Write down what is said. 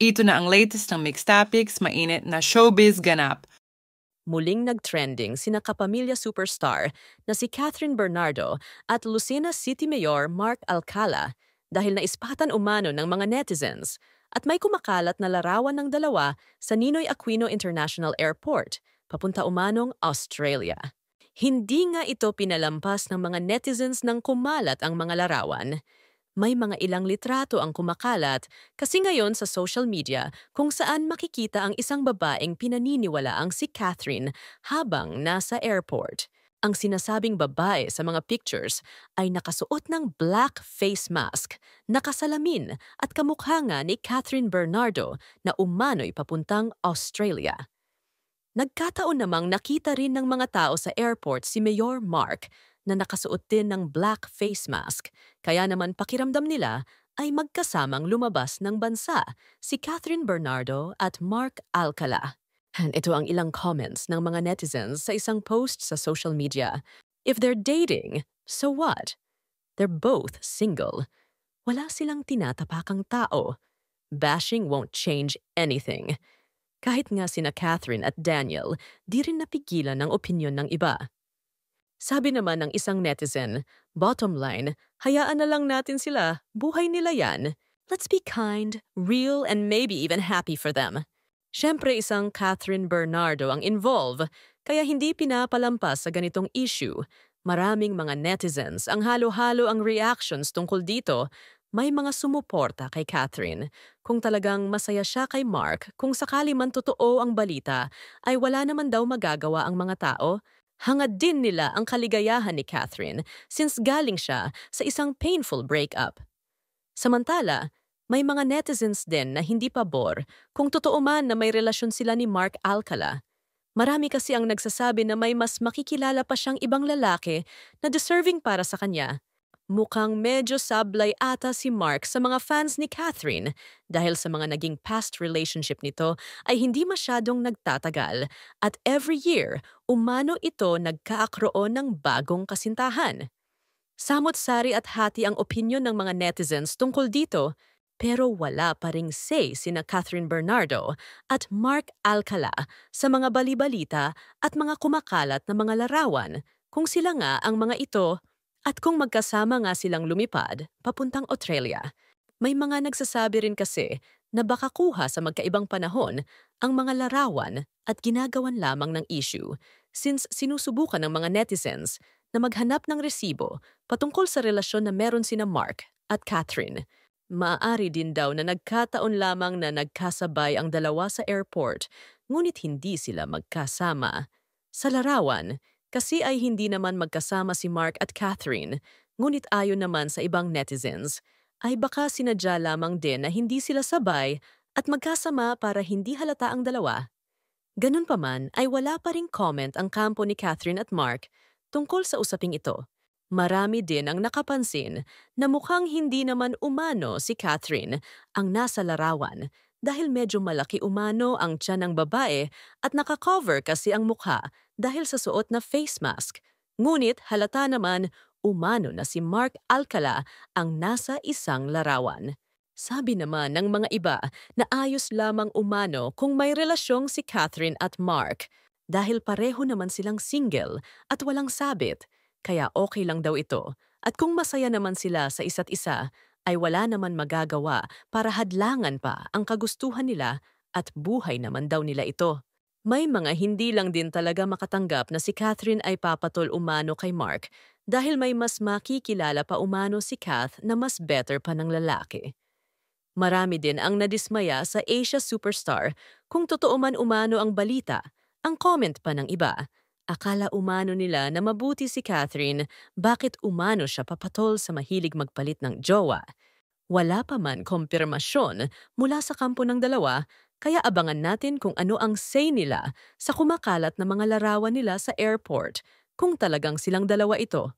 Ito na ang latest ng Mixed Topics, mainit na showbiz ganap. Muling nag-trending sina kapamilya superstar na si Catherine Bernardo at Lucena City Mayor Mark Alcala dahil naispatan umano ng mga netizens at may kumakalat na larawan ng dalawa sa Ninoy Aquino International Airport, papunta umanong Australia. Hindi nga ito pinalampas ng mga netizens nang kumalat ang mga larawan. May mga ilang litrato ang kumakalat kasi ngayon sa social media kung saan makikita ang isang babaeng pinaniniwalaang si Catherine habang nasa airport. Ang sinasabing babae sa mga pictures ay nakasuot ng black face mask, nakasalamin at kamukha nga ni Catherine Bernardo na umano'y papuntang Australia. Nagkataon namang nakita rin ng mga tao sa airport si Mayor Mark na nakasuot din ng black face mask, kaya naman pakiramdam nila ay magkasamang lumabas ng bansa si Catherine Bernardo at Mark Alcala. And ito ang ilang comments ng mga netizens sa isang post sa social media. If they're dating, so what? They're both single. Wala silang tinatapakang tao. Bashing won't change anything. Kahit nga sina Catherine at Daniel, di rin napigilan ng opinyon ng iba. Sabi naman ng isang netizen, bottom line, hayaan na lang natin sila, buhay nila yan. Let's be kind, real, and maybe even happy for them. Siyempre isang Catherine Bernardo ang involve, kaya hindi pinapalampas sa ganitong issue. Maraming mga netizens ang halo-halo ang reactions tungkol dito. May mga sumuporta kay Catherine. Kung talagang masaya siya kay Mark, kung sakali man totoo ang balita, ay wala naman daw magagawa ang mga tao. Hangad din nila ang kaligayahan ni Catherine since galing siya sa isang painful breakup. Samantala, may mga netizens din na hindi pabor kung totoo man na may relasyon sila ni Mark Alcala. Marami kasi ang nagsasabi na may mas makikilala pa siyang ibang lalaki na deserving para sa kanya. Mukhang medyo sablay ata si Mark sa mga fans ni Catherine dahil sa mga naging past relationship nito ay hindi masyadong nagtatagal at every year umano ito nagkaakroon ng bagong kasintahan. Samot-sari at hati ang opinyon ng mga netizens tungkol dito pero wala pa ring say sina Catherine Bernardo at Mark Alcala sa mga balibalita at mga kumakalat na mga larawan kung sila nga ang mga ito at kung magkasama nga silang lumipad papuntang Australia. May mga nagsasabi rin kasi na baka kuha sa magkaibang panahon ang mga larawan at ginagawan lamang ng issue since sinusubukan ng mga netizens na maghanap ng resibo patungkol sa relasyon na meron sina Mark at Catherine. Maaari din daw na nagkataon lamang na nagkasabay ang dalawa sa airport ngunit hindi sila magkasama. Sa larawan, kasi ay hindi naman magkasama si Mark at Catherine, ngunit ayon naman sa ibang netizens, ay baka sinadya lamang din na hindi sila sabay at magkasama para hindi halata ang dalawa. Ganun pa man ay wala pa ring comment ang kampo ni Catherine at Mark tungkol sa usaping ito. Marami din ang nakapansin na mukhang hindi naman umano si Catherine ang nasa larawan dahil medyo malaki umano ang tiyan ng babae at nakakover kasi ang mukha dahil sa suot na face mask. Ngunit halata naman umano na si Mark Alcala ang nasa isang larawan. Sabi naman ng mga iba na ayos lamang umano kung may relasyong si Catherine at Mark dahil pareho naman silang single at walang sabit, kaya okay lang daw ito. At kung masaya naman sila sa isa't isa, ay wala naman magagawa para hadlangan pa ang kagustuhan nila at buhay naman daw nila ito. May mga hindi lang din talaga makatanggap na si Catherine ay papatol umano kay Mark dahil may mas makikilala pa umano si Cath na mas better pa ng lalaki. Marami din ang nadismaya sa Asia Superstar kung totoo man umano ang balita. Ang comment pa ng iba, akala umano nila na mabuti si Catherine, bakit umano siya papatol sa mahilig magpalit ng jowa? Wala pa man kumpirmasyon mula sa kampo ng dalawa, kaya abangan natin kung ano ang say nila sa kumakalat na mga larawan nila sa airport, kung talagang silang dalawa ito.